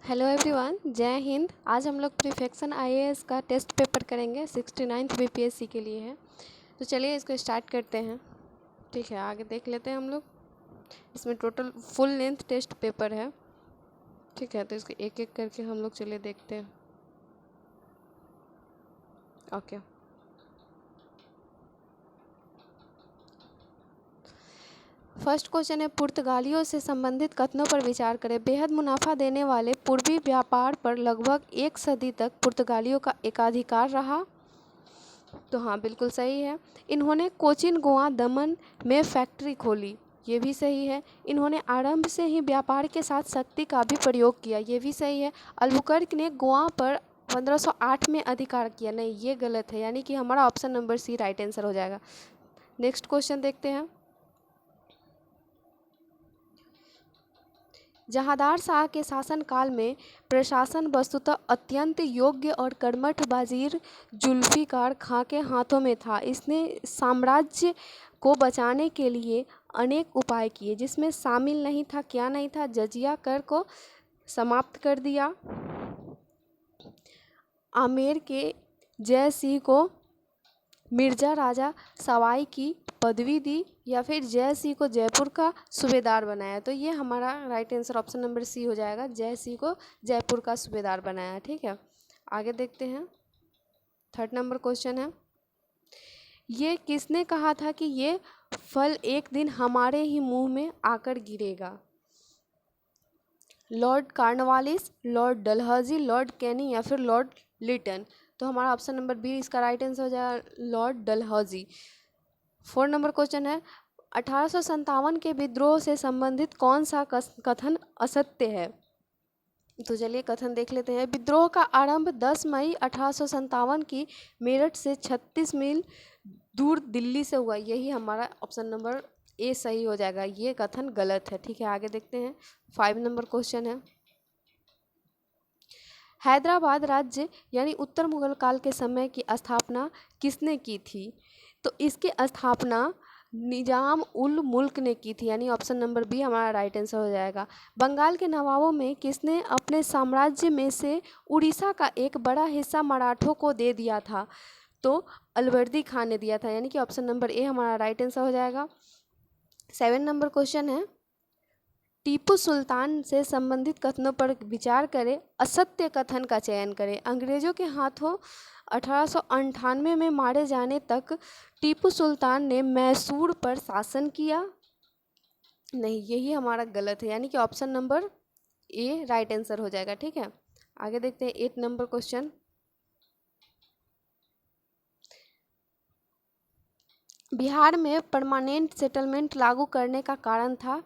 Hello everyone, जय हिंद। आज हम लोग प्रीफेक्शन आईएएस का टेस्ट पेपर करेंगे। 69th बीपीएससी के लिए है। तो चलिए इसको स्टार्ट करते हैं। ठीक है, आगे देख लेते हैं हम लोग। इसमें total full length test paper है। ठीक है, तो इसको एक एक करके हम लोग चलिए देखते हैं। ओके, फर्स्ट क्वेश्चन है, पुर्तगालियों से संबंधित कथनों पर विचार करें। बेहद मुनाफा देने वाले पूर्वी व्यापार पर लगभग एक सदी तक पुर्तगालियों का एकाधिकार रहा। तो हाँ, बिल्कुल सही है। इन्होंने कोचिन, गोवा, दमन में फैक्ट्री खोली। ये भी सही है। इन्होंने आरंभ से ही व्यापार के साथ शक्ति का भी प्रयोग किया। ये भी सही है। अल्बुकर्क ने गोवा पर 1508 में अधिकार किया। नहीं, ये गलत है, यानी कि हमारा option number C right answer हो जाएगा। नेक्स्ट क्वेश्चन देखते हैं। जहांदार शाह के शासनकाल में प्रशासन वस्तुतः अत्यंत योग्य और कर्मठ वजीर जुल्फिकार खां के हाथों में था। इसने साम्राज्य को बचाने के लिए अनेक उपाय किए, जिसमें शामिल नहीं था, क्या नहीं था, जजिया कर को समाप्त कर दिया, आमेर के जय सिंह को मिर्जा राजा सवाई की पदवी दी, या फिर जय सिंह को जयपुर का सूबेदार बनाया। तो ये हमारा right answer option number C हो जाएगा। जय सिंह को जयपुर का सूबेदार बनाया। ठीक है, आगे देखते हैं। थर्ड नंबर क्वेश्चन है, ये किसने कहा था कि ये फल एक दिन हमारे ही मुंह में आकर गिरेगा? Lord Cornwallis, lord Dalhousie, lord Canning या फिर लॉर्ड लिटन? तो हमारा ऑप्शन नंबर बी इसका राइट आंसर हो जाएगा, लॉर्ड डलहौजी। 4 नंबर क्वेश्चन है, 1857 के विद्रोह से संबंधित कौन सा कथन असत्य है? तो चलिए कथन देख लेते हैं। विद्रोह का आरंभ 10 मई 1857 की मेरठ से 36 मील दूर दिल्ली से हुआ। यही हमारा ऑप्शन नंबर ए सही हो जाएगा। ये कथन गलत है। ठीक है, आगे देखते हैं। 5 नंबर क्वेश्चन है, हैदराबाद राज्य यानी उत्तर मुगल काल के समय की स्थापना किसने की थी? तो इसकी स्थापना निजाम उल मुल्क ने की थी, यानी ऑप्शन नंबर बी हमारा राइट आंसर हो जाएगा। बंगाल के नवाबों में किसने अपने साम्राज्य में से उड़ीसा का एक बड़ा हिस्सा मराठों को दे दिया था? तो अलवर्दी खान ने दिया था, यानी कि ऑप्शन नंबर ए हमारा राइट आंसर हो जाएगा। 7 नंबर क्वेश्चन है, टीपू सुल्तान से संबंधित कथनों पर विचार करें, असत्य कथन का चयन करें। अंग्रेजों के हाथों 1898 में मारे जाने तक टीपू सुल्तान ने मैसूर पर शासन किया। नहीं, यही हमारा गलत है, यानी कि option number A right answer हो जाएगा। ठीक है, आगे देखते हैं। 8 नंबर क्वेश्चन, बिहार में परमानेंट सेटलमेंट लागू करने का कारण था,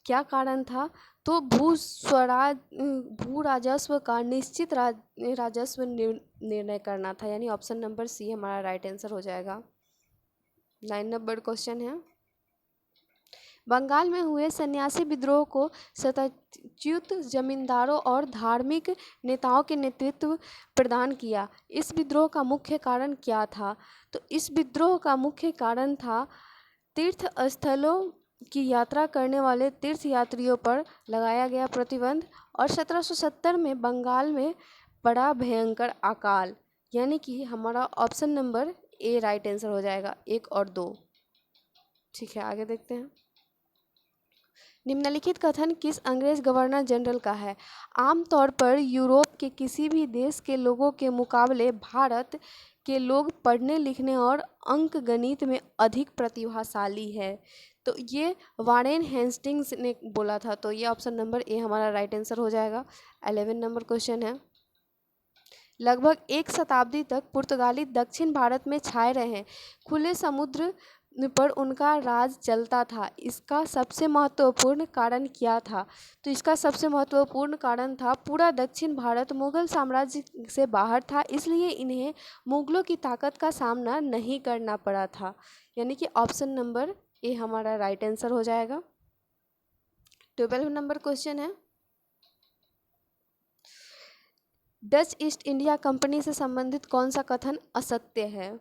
क्या कारण था? तो भू राजस्व का निश्चित राजस्व निर्णय करना था, यानी ऑप्शन नंबर सी हमारा राइट आंसर हो जाएगा। 9 नंबर क्वेश्चन है, बंगाल में हुए सन्यासी विद्रोह को सत्ताच्युत जमींदारों और धार्मिक नेताओं के नेतृत्व प्रदान किया। इस विद्रोह का मुख्य कारण क्या था? तो इस विद्रोह का मुख्य कारण था तीर्थ स्थलों की यात्रा करने वाले तीर्थयात्रियों पर लगाया गया प्रतिबंध, और 1770 में बंगाल में बड़ा भयंकर अकाल, यानी कि हमारा option number A right answer हो जाएगा, 1 और 2। ठीक है, आगे देखते हैं। निम्नलिखित कथन किस अंग्रेज गवर्नर जनरल का है? आमतौर पर यूरोप के किसी भी देश के लोगों के मुकाबले भारत के लोग पढ़ने लिखने और अंक गणित में अधिक प्रतिभाशाली है। तो ये वारेन हेस्टिंग्स ने बोला था। तो ये ऑप्शन नंबर ए हमारा राइट आंसर हो जाएगा। 11 नंबर क्वेश्चन है, लगभग एक शताब्दी तक पुर्तगाली दक्षिण भारत में छाए रहे। खुले समुद्र पर उनका राज चलता था। इसका सबसे महत्वपूर्ण कारण क्या था? तो इसका सबसे महत्वपूर्ण कारण था पूरा दक्षिण भारत मुगल साम्राज्य से बाहर था, इसलिए इन्हें मुगलों की ताकत का सामना नहीं करना पड़ा था, यानी कि ऑप्शन नंबर ए हमारा राइट आंसर हो जाएगा। 12 नंबर क्वेश्चन है, डच ईस्ट इंडिया कंपनी से संबंधित कौन सा कथन असत्य है?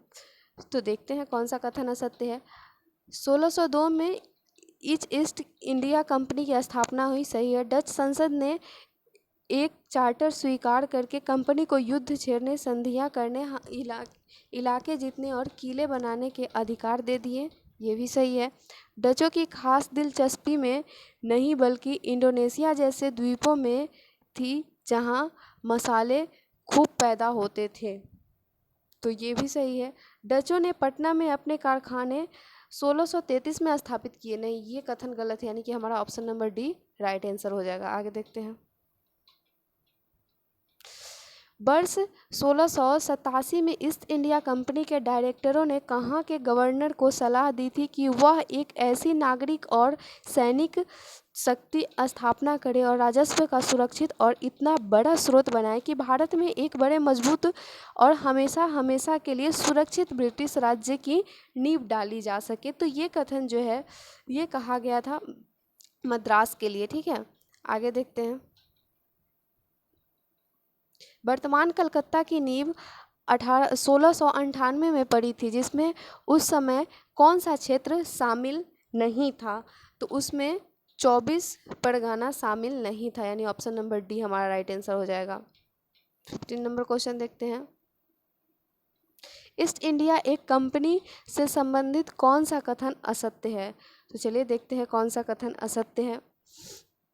तो देखते हैं कौन सा कथन असत्य है। 1602 में ईस्ट इंडिया कंपनी की स्थापना हुई, सही है। डच संसद ने एक चार्टर स्वीकार करके कंपनी को युद्ध छेड़ने, संधियां करने, इलाके जीतने और किले बनाने के अधिकार दे दिए। ये भी सही है। डचों की खास दिलचस्पी में नहीं बल्कि इंडोनेशिया जैसे द्वीपों में थी जहां मसाले खूब पैदा होते थे। तो ये भी सही है। डचों ने पटना में अपने कारखाने 1633 में स्थापित किए। नहीं, ये कथन गलत है, यानी कि हमारा option number D right answer हो जाएगा। आगे देखते हैं। वर्ष 1687 में ईस्ट इंडिया कंपनी के डायरेक्टरों ने कहाँ के गवर्नर को सलाह दी थी कि वह एक ऐसी नागरिक और सैनिक शक्ति स्थापना करे और राजस्व का सुरक्षित और इतना बड़ा स्रोत बनाए कि भारत में एक बड़े मजबूत और हमेशा हमेशा के लिए सुरक्षित ब्रिटिश राज्य की नींव डाली जा सके। तो ये कथन जो है ये कहा गया था मद्रास के लिए। ठीक है, आगे देखते हैं। वर्तमान कलकत्ता की नींव 1698 में पड़ी थी, जिसमें उस समय कौन सा क्षेत्र शामिल नहीं था? तो उसमें 24 परगना शामिल नहीं था, यानी ऑप्शन नंबर डी हमारा राइट आंसर हो जाएगा। 15 नंबर क्वेश्चन देखते हैं। ईस्ट इंडिया एक कंपनी से संबंधित कौन सा कथन असत्य है? तो चलिए देखते हैं कौन सा कथन असत्य है।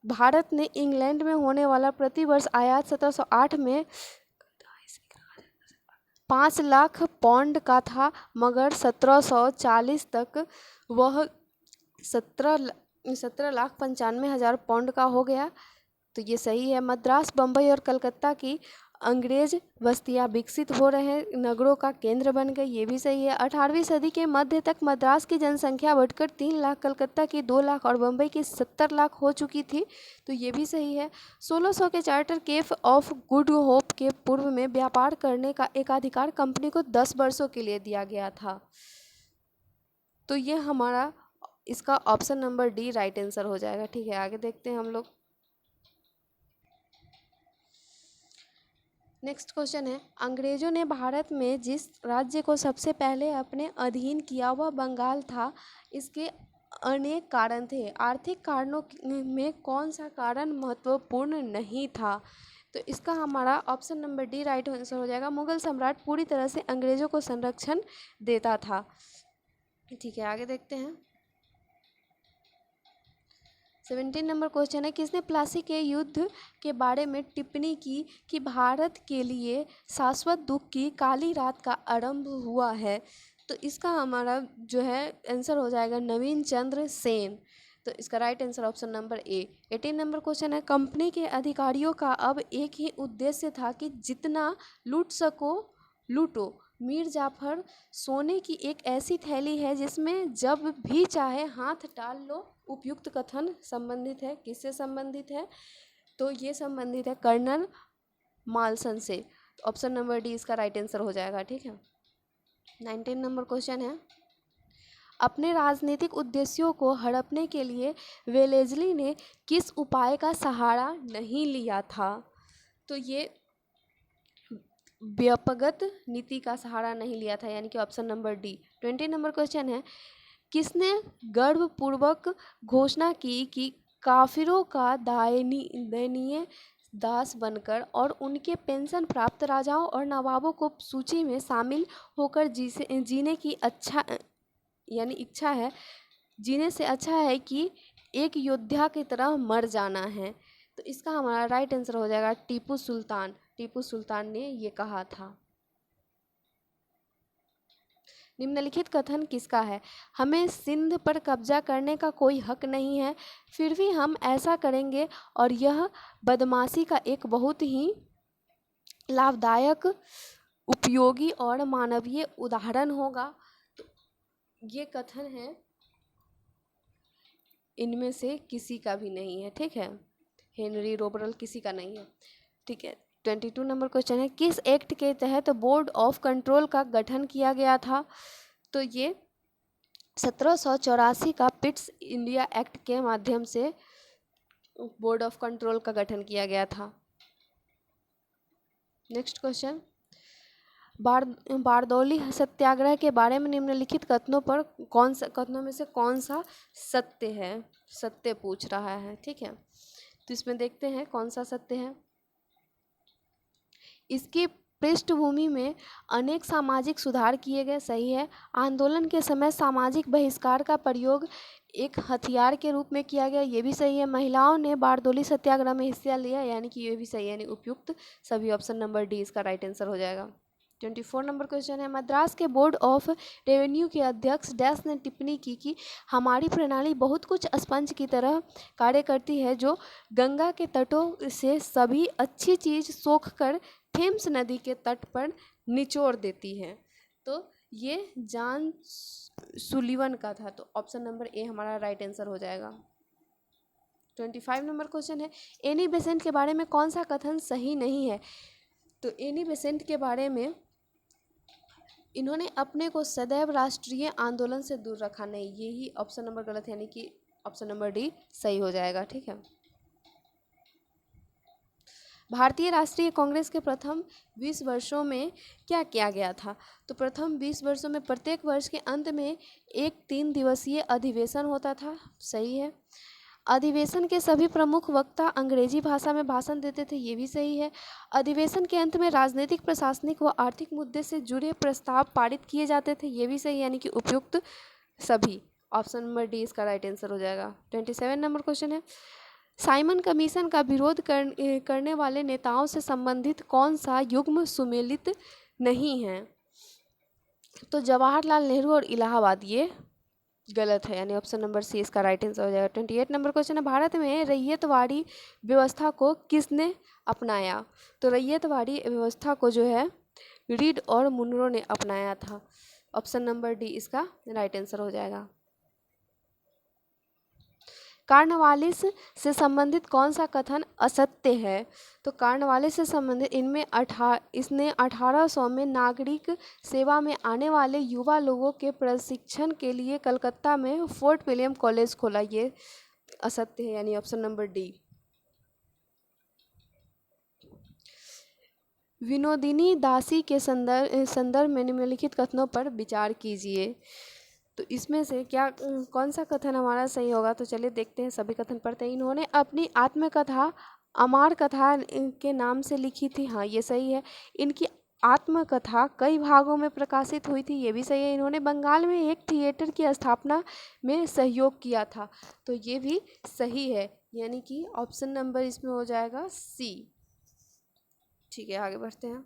भारत ने इंग्लैंड में होने वाला प्रतिवर्ष आयात 1708 में 5 लाख पौंड का था, मगर 1740 तक वह 17,95,000 पौंड का हो गया। तो ये सही है। मद्रास, बम्बई और कलकत्ता की अंग्रेज बस्तियां विकसित हो रहे नगरों का केंद्र बन गई। ये भी सही है। 18वीं सदी के मध्य तक मद्रास की जनसंख्या बढ़कर 3 लाख, कलकत्ता की 2 लाख और बम्बई की 70 लाख हो चुकी थी। तो ये भी सही है। 1600 के charter Cape of Good Hope के पूर्व में व्यापार करने का एकाधिकार कंपनी को 10 वर्षों के लिए दिया गया था। तो ये हमारा इसका option number D right answer हो जाएगा। ठीक है, आगे देखते हैं हम लोग। नेक्स्ट क्वेश्चन है, अंग्रेजों ने भारत में जिस राज्य को सबसे पहले अपने अधीन किया वह बंगाल था। इसके अनेक कारण थे। आर्थिक कारणों में कौन सा कारण महत्वपूर्ण नहीं था? तो इसका हमारा option number D right answer हो जाएगा। मुगल सम्राट पूरी तरह से अंग्रेजों को संरक्षण देता था। ठीक है, आगे देखते हैं। 17 नंबर क्वेश्चन है, किसने प्लासी के युद्ध के बारे में टिप्पणी की कि भारत के लिए शाश्वत दुख की काली रात का आरंभ हुआ है? तो इसका हमारा जो है आंसर हो जाएगा नवीन चंद्र सेन। तो इसका right answer option number A. 18 number question है, कंपनी के अधिकारियों का अब एक ही उद्देश्य था कि जितना लूट सको लूटो। मीर जाफर सोने की एक ऐसी थैली है जिसमें जब भी चाहे हाथ डाल लो। उपयुक्त कथन संबंधित है, किससे संबंधित है? तो ये संबंधित है कर्नल माल्सन से। ऑप्शन नंबर डी इसका राइट आंसर हो जाएगा। ठीक है, 19 नंबर क्वेश्चन है, अपने राजनीतिक उद्देश्यों को हड़पने के लिए वेलेस्ली ने किस उपाय का सहारा नहीं लिया था? तो ये व्यापकगत नीति का सहारा नहीं लिया था, यानी कि option number D. 20 number question है, किसने गर्वपूर्वक घोषणा की कि काफिरों का दयनीय दास बनकर और उनके पेंशन प्राप्त राजाओं और नवाबों को सूची में शामिल होकर जीने की इच्छा है, जीने से अच्छा है कि एक योद्धा की तरह मर जाना है? तो इसका हमारा राइट आंसर हो जाएगा टीपू सुल्तान। टीपू सुल्तान ने ये कहा था। निम्नलिखित कथन किसका है? हमें सिंध पर कब्जा करने का कोई हक नहीं है, फिर भी हम ऐसा करेंगे और यह बदमाशी का एक बहुत ही लाभदायक, उपयोगी और मानवीय उदाहरण होगा। तो ये कथन है इनमें से किसी का भी नहीं है। ठीक है, हेनरी रोबरल किसी का नहीं है। ठीक है, 22 नंबर क्वेश्चन है, किस एक्ट के तहत बोर्ड ऑफ कंट्रोल का गठन किया गया था? तो ये 1784 का पिट्स इंडिया एक्ट के माध्यम से बोर्ड ऑफ कंट्रोल का गठन किया गया था। नेक्स्ट क्वेश्चन, बारदौली सत्याग्रह के बारे में निम्नलिखित कथनों में से कौन सा सत्य है? सत्य पूछ रहा है। ठीक है, तो इसमें देखते हैं कौन सा सत्य है। इसकी पृष्ठभूमि में अनेक सामाजिक सुधार किए गए, सही है। आंदोलन के समय सामाजिक बहिष्कार का प्रयोग एक हथियार के रूप में किया गया, ये भी सही है। महिलाओं ने बारदोली सत्याग्रह में हिस्सा लिया, यानी कि ये भी सही है, यानी उपयुक्त सभी। ऑप्शन नंबर डी इसका राइट आंसर हो जाएगा। 24 नंबर क्वेश्चन है, मद्रास के बोर्ड ऑफ रेवेन्यू के अध्यक्ष डैश ने टिप्पणी की कि हमारी प्रणाली बहुत कुछ स्पंज की तरह कार्य करती है जो गंगा के तटों से सभी अच्छी चीज सोख कर थेम्स नदी के तट पर निचोड़ देती है। तो ये जॉन सुलिवन का था, तो ऑप्शन नंबर ए हमारा राइट आंसर हो जाएगा। 25 नंबर क्वेश्चन है, एनी बेसेंट के बारे में कौन सा कथन सही नहीं है? तो एनी बेसेंट के बारे में इन्होंने अपने को सदैव राष्ट्रीय आंदोलन से दूर रखा, नहीं, यही ऑप्शन नंबर गलत है, यानी कि ऑप्शन नंबर डी सही हो जाएगा। ठीक है। भारतीय राष्ट्रीय कांग्रेस के प्रथम 20 वर्षों में क्या किया गया था? तो प्रथम 20 वर्षों में प्रत्येक वर्ष के अंत में एक 3 दिवसीय अधिवेशन होता था, सही है। अधिवेशन के सभी प्रमुख वक्ता अंग्रेजी भाषा में भाषण देते थे, ये भी सही है। अधिवेशन के अंत में राजनीतिक, प्रशासनिक व आर्थिक मुद्दे से जुड़े प्रस्ताव पारित किए जाते थे, ये भी सही, यानी कि उपयुक्त सभी। ऑप्शन नंबर डी इसका राइट आंसर हो जाएगा। 27 नंबर क्वेश्चन है, साइमन कमीशन का विरोध करने वाले नेताओं से संबंधित कौन सा युग्म सुमेलित नहीं है? तो जवाहरलाल नेहरू और इलाहाबाद, ये गलत है, यानी ऑप्शन नंबर सी इसका राइट आंसर हो जाएगा। 28 नंबर क्वेश्चन है, भारत में रैयतवाड़ी व्यवस्था को किसने अपनाया? तो रैयतवाड़ी व्यवस्था को जो है रीड और मुनरो ने अपनाया था। ऑप्शन नंबर डी इसका राइट आंसर हो जाएगा। कार्नवालिस से संबंधित कौन सा कथन असत्य है? तो कार्नवालिस से संबंधित इसने 1800 में नागरिक सेवा में आने वाले युवा लोगों के प्रशिक्षण के लिए कलकत्ता में फोर्ट विलियम कॉलेज खोला, ये असत्य है, यानी ऑप्शन नंबर डी। विनोदिनी दासी के संदर्भ में निम्नलिखित कथनों पर विचार कीजिए। तो इसमें से क्या कौन सा कथन हमारा सही होगा? तो चलिए देखते हैं, सभी कथन पढ़ते हैं। इन्होंने अपनी आत्मकथा अमार कथा के नाम से लिखी थी, हाँ ये सही है। इनकी आत्मकथा कई भागों में प्रकाशित हुई थी, ये भी सही है। इन्होंने बंगाल में एक थिएटर की स्थापना में सहयोग किया था, तो ये भी सही है, यानी कि ऑप्शन नंबर इसमें हो जाएगा सी। ठीक है, आगे बढ़ते हैं।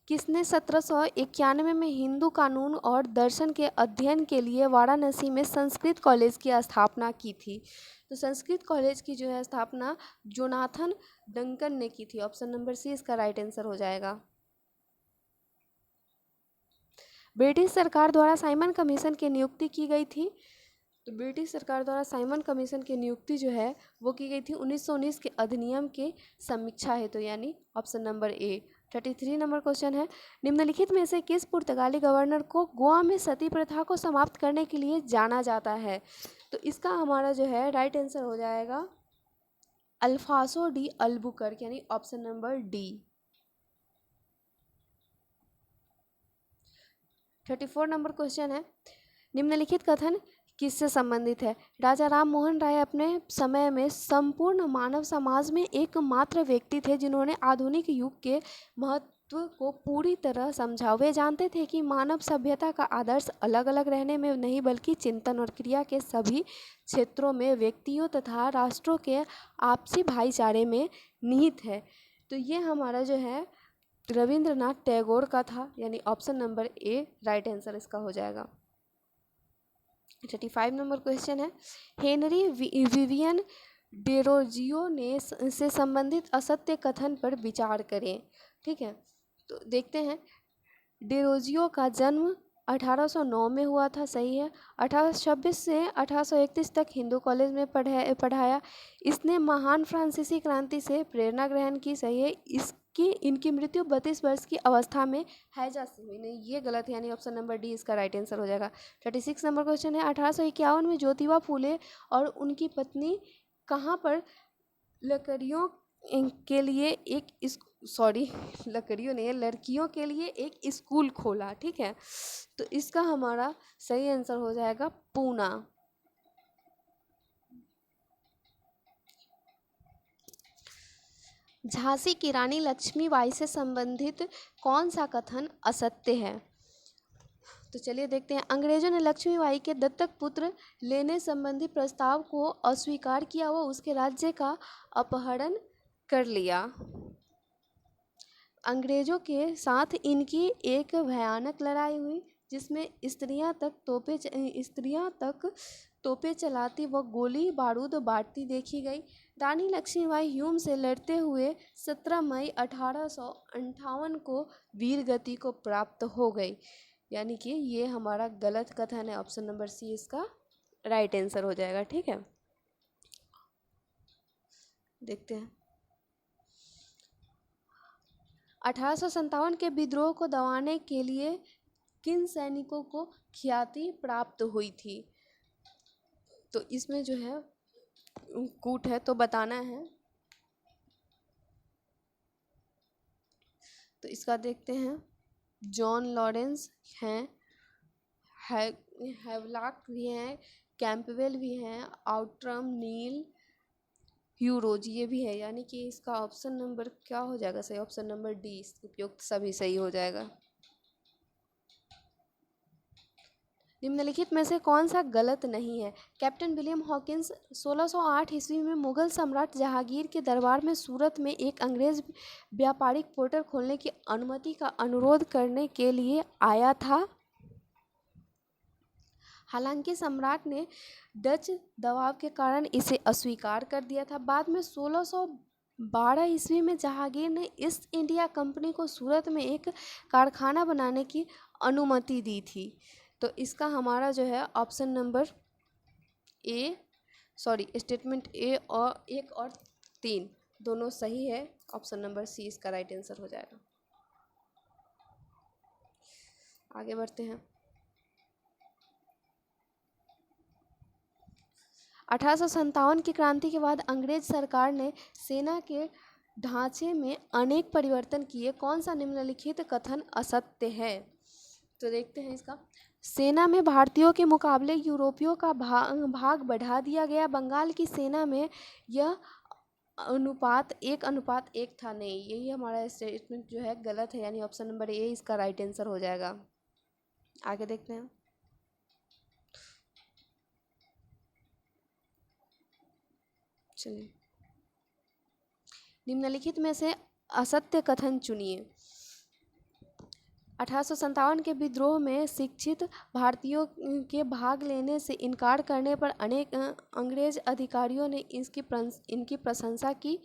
किसने 1791 में हिंदू कानून और दर्शन के अध्ययन के लिए वाराणसी में संस्कृत कॉलेज की स्थापना की थी? तो संस्कृत कॉलेज की जो है स्थापना जोनाथन डंकन ने की थी। ऑप्शन नंबर सी इसका राइट आंसर हो जाएगा। ब्रिटिश सरकार द्वारा साइमन कमीशन की नियुक्ति की गई थी। तो ब्रिटिश सरकार द्वारा साइमन कमीशन की नियुक्ति जो है वो की गई थी 1919 के अधिनियम के समीक्षा हेतु, यानी option number A. 33 number question है, निम्नलिखित में से किस पुर्तगाली गवर्नर को गोवा में सती प्रथा को समाप्त करने के लिए जाना जाता है? तो इसका हमारा जो है राइट आंसर हो जाएगा अल्फांसो डी अल्बुकर्क, यानी option number D. 34 number question है, निम्नलिखित कथन किससे संबंधित है? राजा राम मोहन राय अपने समय में संपूर्ण मानव समाज में एकमात्र व्यक्ति थे जिन्होंने आधुनिक युग के महत्व को पूरी तरह समझा। वे जानते थे कि मानव सभ्यता का आदर्श अलग अलग रहने में नहीं बल्कि चिंतन और क्रिया के सभी क्षेत्रों में व्यक्तियों तथा राष्ट्रों के आपसी भाईचारे में निहित है। तो ये हमारा जो है रविंद्रनाथ टैगोर का था, यानी option number A right answer इसका हो जाएगा। 35 नंबर क्वेश्चन है, हेनरी विवियन डेरोजियो ने से संबंधित असत्य कथन पर विचार करें। ठीक है, तो देखते हैं। डेरोजियो का जन्म 1809 में हुआ था, सही है। 1826 से 1831 तक हिंदू कॉलेज में पढ़ाया। इसने महान फ्रांसीसी क्रांति से प्रेरणा ग्रहण की, सही है। इनकी मृत्यु 32 वर्ष की अवस्था में हैजा से हुई, नहीं ये गलत है, यानी ऑप्शन नंबर डी इसका राइट आंसर हो जाएगा। 36 नंबर क्वेश्चन है, 1851 में ज्योतिबा फूले और उनकी पत्नी कहाँ पर लकड़ियों के लिए लकड़ियों नहीं, लड़कियों के लिए एक स्कूल खोला? ठीक है, तो इसका हमारा सही आंसर हो जाएगा पूना। झांसी की रानी लक्ष्मीबाई से संबंधित कौन सा कथन असत्य है? तो चलिए देखते हैं। अंग्रेजों ने लक्ष्मीबाई के दत्तक पुत्र लेने संबंधी प्रस्ताव को अस्वीकार किया व उसके राज्य का अपहरण कर लिया। अंग्रेजों के साथ इनकी एक भयानक लड़ाई हुई जिसमें स्त्रियां तक तोपें चलाती व गोली बारूद बांटती देखी गई। रानी लक्ष्मीबाई ह्यूम से लड़ते हुए 17 मई 1858 को वीर गति को प्राप्त हो गई। यानी कि ये हमारा गलत कथन है। ऑप्शन नंबर सी इसका राइट आंसर हो जाएगा। ठीक है, देखते हैं। 1857 के विद्रोह को दबाने के लिए किन सैनिकों को ख्याति प्राप्त हुई थी? तो इसमें जो है कूट है तो बताना है। तो इसका देखते हैं। जॉन लॉरेंस हैं, हैवलॉक भी हैं, कैंपबेल भी हैं, आउट्रम, नील, ह्यूरोज ये भी है। यानी कि इसका ऑप्शन नंबर क्या हो जाएगा सही? ऑप्शन नंबर डी उपयुक्त सभी सही हो जाएगा। निम्नलिखित में से कौन सा गलत नहीं है? कैप्टन विलियम हॉकिंस 1608 ईस्वी में मुगल सम्राट जहांगीर के दरबार में सूरत में एक अंग्रेज व्यापारिक पोर्टर खोलने की अनुमति का अनुरोध करने के लिए आया था। हालांकि सम्राट ने डच दबाव के कारण इसे अस्वीकार कर दिया था। बाद में 1612 ईस्वी में जहांगीर ने ईस्ट इंडिया कंपनी को सूरत में एक कारखाना बनाने की अनुमति दी थी। तो इसका हमारा जो है ऑप्शन नंबर स्टेटमेंट ए और 1 और 3 दोनों सही है। ऑप्शन नंबर सी इसका राइट आंसर हो जाएगा। आगे बढ़ते हैं। 1857 की क्रांति के बाद अंग्रेज सरकार ने सेना के ढांचे में अनेक परिवर्तन किए। कौन सा निम्नलिखित कथन असत्य है? तो देखते हैं इसका। सेना में भारतीयों के मुकाबले यूरोपियों का भाग बढ़ा दिया गया। बंगाल की सेना में यह अनुपात 1:1 था। नहीं, यही हमारा स्टेटमेंट जो है गलत है। यानी ऑप्शन नंबर ए इसका राइट आंसर हो जाएगा। आगे देखते हैं। चलिए, निम्नलिखित में से असत्य कथन चुनिए। 1857 के विद्रोह में शिक्षित भारतीयों के भाग लेने से इनकार करने पर अनेक अंग्रेज अधिकारियों ने इनकी प्रशंसा की।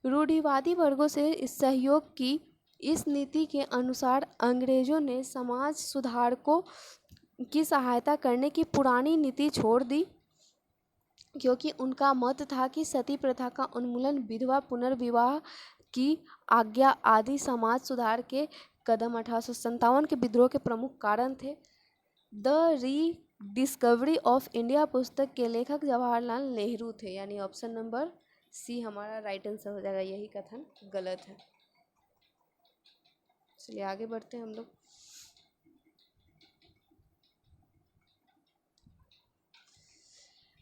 रूढ़िवादी वर्गों से इस सहयोग की। इस नीति के अनुसार अंग्रेजों ने समाज सुधारकों की सहायता करने की पुरानी नीति छोड़ दी, क्योंकि उनका मत था कि सती प्रथा का उन्मूलन, विधवा पुनर्विवाह की आज्ञा आदि समाज सुधार के कदम 1857 के विद्रोह के प्रमुख कारण थे। द रीडिस्कवरी ऑफ इंडिया पुस्तक के लेखक जवाहरलाल नेहरू थे। यानी ऑप्शन नंबर सी हमारा राइट आंसर हो जाएगा। यही कथन गलत है। चलिए आगे बढ़ते हैं हम लोग।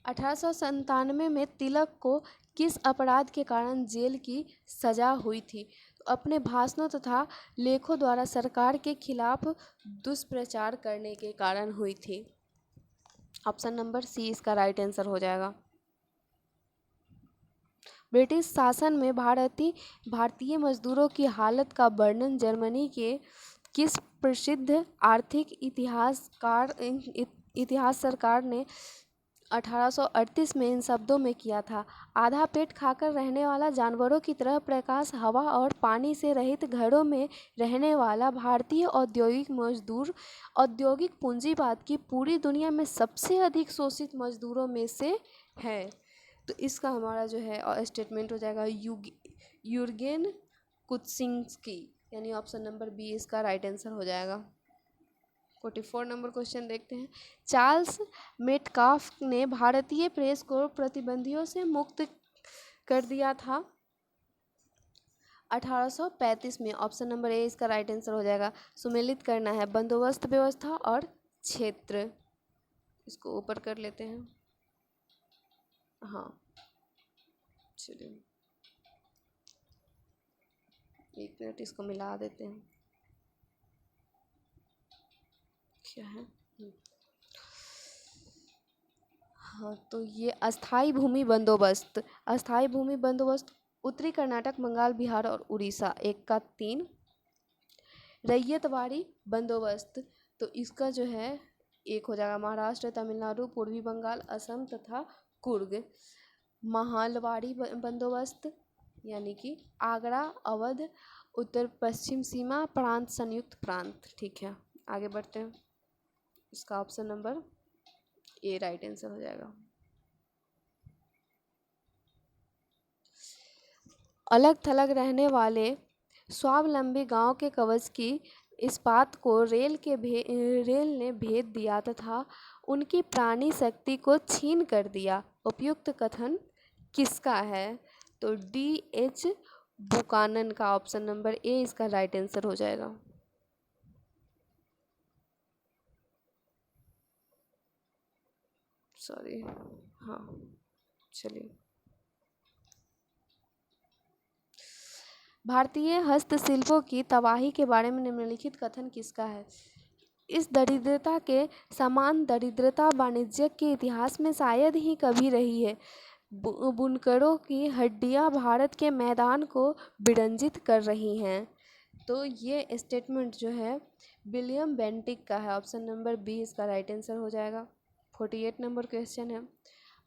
1897 में तिलक को किस अपराध के कारण जेल की सजा हुई थी? अपने भाषणों तथा लेखों द्वारा सरकार के खिलाफ दुष्प्रचार करने के कारण हुई थी। ऑप्शन नंबर सी इसका राइट आंसर हो जाएगा। ब्रिटिश शासन में भारतीय मजदूरों की हालत का वर्णन जर्मनी के किस प्रसिद्ध आर्थिक इतिहासकार ने 1838 में इन शब्दों में किया था? आधा पेट खाकर रहने वाला, जानवरों की तरह प्रकाश, हवा और पानी से रहित घरों में रहने वाला भारतीय औद्योगिक मजदूर औद्योगिक पूंजीवाद की पूरी दुनिया में सबसे अधिक शोषित मजदूरों में से है। तो इसका हमारा जो है स्टेटमेंट हो जाएगा यूर्गेन कुत्सिंस्की। यानी ऑप्शन नंबर बी इसका राइट आंसर हो जाएगा। 44 नंबर क्वेश्चन देखते हैं। चार्ल्स मेटकाफ ने भारतीय प्रेस को प्रतिबंधियों से मुक्त कर दिया था 1835 में। ऑप्शन नंबर ए इसका राइट आंसर हो जाएगा। सुमेलित करना है बंदोबस्त व्यवस्था और क्षेत्र। इसको ऊपर कर लेते हैं। हाँ, चलिए एक मिनट इसको मिला देते हैं, क्या है। हाँ, तो ये अस्थाई भूमि बंदोबस्त, अस्थाई भूमि बंदोबस्त उत्तरी कर्नाटक, बंगाल, बिहार और उड़ीसा, एक का 3। रैयतवाड़ी बंदोबस्त, तो इसका जो है एक हो जाएगा महाराष्ट्र, तमिलनाडु, पूर्वी बंगाल, असम तथा कुर्ग। महालवाड़ी बंदोबस्त यानी कि आगरा, अवध, उत्तर पश्चिम सीमा प्रांत, संयुक्त प्रांत। ठीक है, आगे बढ़ते हैं। इसका option number A right answer हो जाएगा। अलग थलग रहने वाले स्वावलंबी गांव के कवच की इस्पात को रेल ने भेद दिया तथा उनकी प्राणी शक्ति को छीन कर दिया। उपयुक्त कथन किसका है? तो डी एच बुकानन का ऑप्शन नंबर ए इसका राइट आंसर हो जाएगा। सॉरी, हाँ चलिए। भारतीय हस्तशिल्पों की तबाही के बारे में निम्नलिखित कथन किसका है? इस दरिद्रता के समान दरिद्रता वाणिज्यिक के इतिहास में शायद ही कभी रही है। बुनकरों की हड्डियां भारत के मैदान को विरंजित कर रही हैं। तो ये स्टेटमेंट जो है विलियम बेंटिक का है। ऑप्शन नंबर बी इसका राइट आंसर हो जाएगा। 48 नंबर क्वेश्चन है,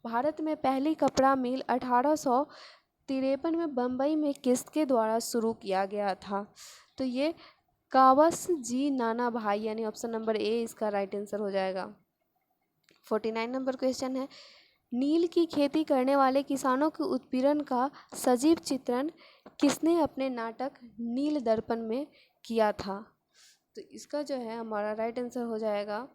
भारत में पहली कपड़ा मिल 1853 में बम्बई में किसके द्वारा शुरू किया गया था? तो ये कावस जी नाना भाई, यानी ऑप्शन नंबर ए इसका राइट आंसर हो जाएगा। 49 नंबर क्वेश्चन है, नील की खेती करने वाले किसानों के उत्पीड़न का सजीव चित्रण किसने अपने नाटक नील दर्पण में किया था? तो इसका जो है हमारा राइट आंसर हो जाएगा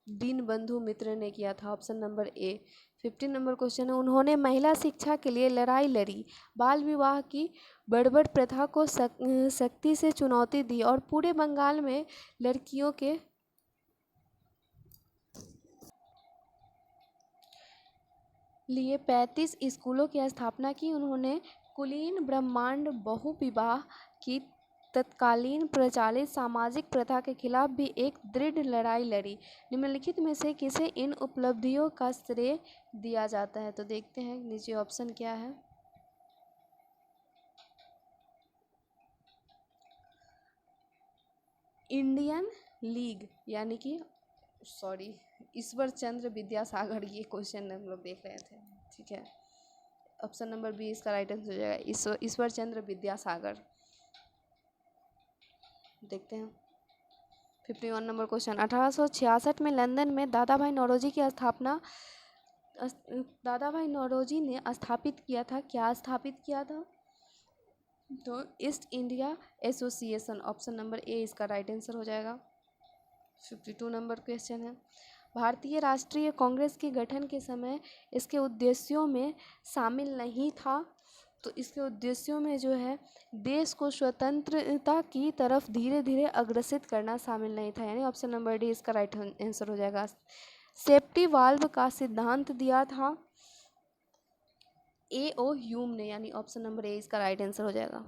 दीनबंधु मित्र ने किया था, option number A. 15 number question है, उन्होंने महिला शिक्षा के लिए लड़ाई लड़ी, बाल विवाह की बर्बर प्रथा को सख्ती से चुनौती दी और पूरे बंगाल में लड़कियों के लिए 35 स्कूलों की स्थापना की। उन्होंने कुलीन ब्रह्मांड बहु विवाह की तत्कालीन प्रचलित सामाजिक प्रथा के खिलाफ भी एक दृढ़ लड़ाई लड़ी। निम्नलिखित में से किसे इन उपलब्धियों का श्रेय दिया जाता है? तो देखते हैं नीचे ऑप्शन क्या है। इंडियन लीग यानी कि सॉरी ईश्वर चंद्र विद्यासागर, ये क्वेश्चन हम लोग देख रहे थे। ठीक है, ऑप्शन नंबर बी इसका राइट आंसर हो जाएगा, ईश्वर चंद्र विद्यासागर। देखते हैं 51 नंबर क्वेश्चन, 1866 में लंदन में दादा भाई नौरोजी की स्थापना दादा भाई नौरोजी ने स्थापित किया था। क्या स्थापित किया था? तो east India association, option number A इसका राइट आंसर हो जाएगा। 52 नंबर क्वेश्चन है, भारतीय राष्ट्रीय कांग्रेस के गठन के समय इसके उद्देश्यों में शामिल नहीं था। तो इसके उद्देश्यों में जो है देश को स्वतंत्रता की तरफ धीरे धीरे अग्रसित करना शामिल नहीं था, यानी ऑप्शन नंबर डी इसका राइट आंसर हो जाएगा। सेफ्टी वाल्व का सिद्धांत दिया था ए ओ ह्यूम ने, यानी ऑप्शन नंबर ए इसका राइट आंसर हो जाएगा।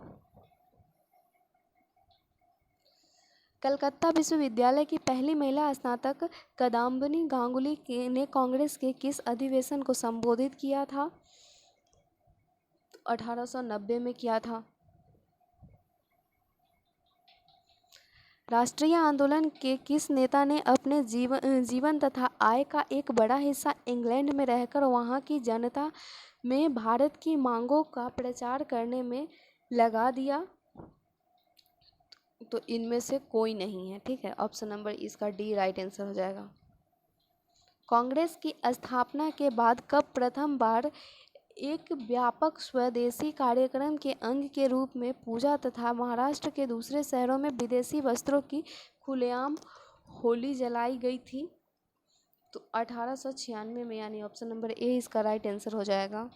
कलकत्ता विश्वविद्यालय की पहली महिला स्नातक कदाम्बिनी गांगुली ने कांग्रेस के किस अधिवेशन को संबोधित किया था? 1890 में किया था। राष्ट्रीय आंदोलन के किस नेता ने अपने जीवन तथा आय का एक बड़ा हिस्सा इंग्लैंड में रहकर वहां की जनता में भारत की मांगों का प्रचार करने में लगा दिया? तो इनमें से कोई नहीं है। ठीक है, ऑप्शन नंबर इसका डी राइट आंसर हो जाएगा। कांग्रेस की स्थापना के बाद कब प्रथम बार एक व्यापक स्वदेशी कार्यक्रम के अंग के रूप में पूजा तथा महाराष्ट्र के दूसरे शहरों में विदेशी वस्त्रों की खुलेआम होली जलाई गई थी? तो 1896 में, यानी ऑप्शन नंबर ए इसका राइट आंसर हो जाएगा।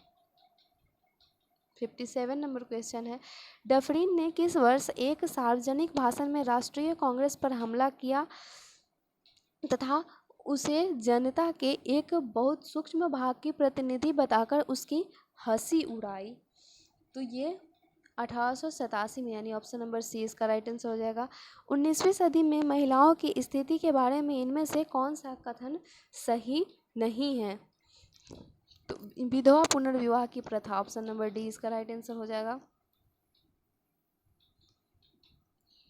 57 नंबर क्वेश्चन है, डफरिन ने किस वर्ष एक सार्वजनिक भाषण में राष्ट्रीय कांग्रेस पर हमला किया तथा उसे जनता के एक बहुत सूक्ष्म भाग की प्रतिनिधि बताकर उसकी हंसी उड़ाई? तो ये 1887 में, यानी ऑप्शन नंबर सी इसका राइट आंसर हो जाएगा। 19वीं सदी में महिलाओं की स्थिति के बारे में इनमें से कौन सा कथन सही नहीं है? तो विधवा पुनर्विवाह की प्रथा, ऑप्शन नंबर डी इसका राइट आंसर हो जाएगा।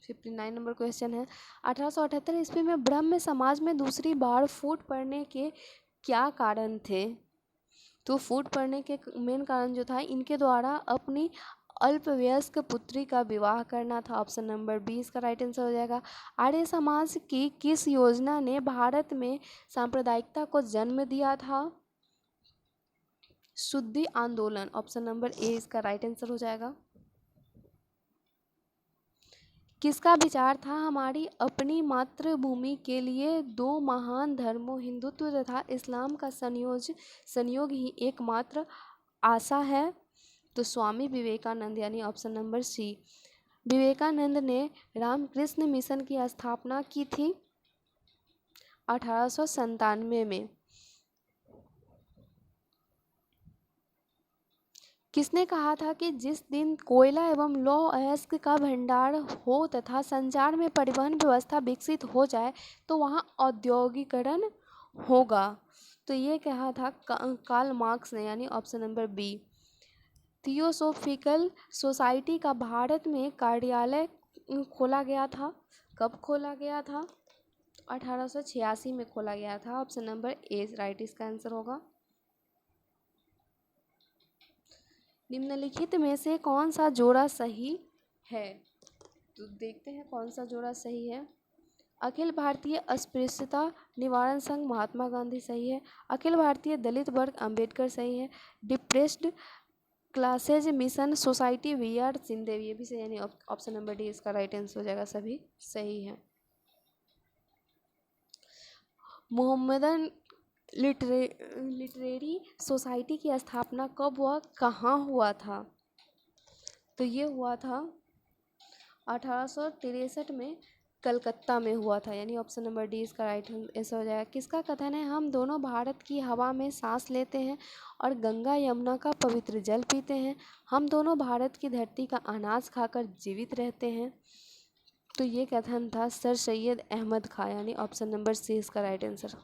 59 नंबर क्वेश्चन है, 1878 ईस्वी में ब्रह्म समाज में दूसरी बार फूट पड़ने के क्या कारण थे? तो फूट पड़ने के मेन कारण जो था, इनके द्वारा अपनी अल्पवयस्क पुत्री का विवाह करना था। ऑप्शन नंबर बी इसका राइट आंसर हो जाएगा। आर्य समाज की किस योजना ने भारत में सांप्रदायिकता को जन्म दिया था? शुद्धि आंदोलन, ऑप्शन नंबर ए इसका राइट आंसर हो जाएगा। किसका विचार था हमारी अपनी मातृभूमि के लिए दो महान धर्मों हिंदुत्व तथा इस्लाम का संयोग ही एकमात्र आशा है? तो स्वामी विवेकानंद, यानी ऑप्शन नंबर सी। विवेकानंद ने रामकृष्ण मिशन की स्थापना की थी 1897 में। किसने कहा था कि जिस दिन कोयला एवं लौह अयस्क का भंडार हो तथा संचार में परिवहन व्यवस्था विकसित हो जाए तो वहाँ औद्योगिकरण होगा? तो ये कहा था कार्ल मार्क्स ने, यानी option number B. Theosophical society का भारत में कार्यालय खोला गया था, कब खोला गया था? 1886 में खोला गया था। ऑप्शन नंबर ए राइट इसका आंसर होगा। निम्नलिखित में से कौन सा जोड़ा सही है? तो देखते हैं कौन सा जोड़ा सही है। अखिल भारतीय अस्पृश्यता निवारण संघ महात्मा गांधी सही है। अखिल भारतीय दलित वर्ग अंबेडकर सही है। Depressed classes mission society VR. Singh, ये भी सही, यानी ऑप्शन नंबर डी इसका राइट आंसर हो जाएगा। सभी सही है। मोहम्मदन लिटरेरी सोसाइटी की स्थापना कब हुआ, कहाँ हुआ था? तो ये हुआ था 1863 में कलकत्ता में हुआ था, यानी ऑप्शन नंबर डी इसका राइट आंसर हो जाएगा। किसका कथन है हम दोनों भारत की हवा में सांस लेते हैं और गंगा यमुना का पवित्र जल पीते हैं, हम दोनों भारत की धरती का अनाज खाकर जीवित रहते हैं? तो ये कथन था सर सैयद अहमद खां, यानी ऑप्शन नंबर सी इसका राइट आंसर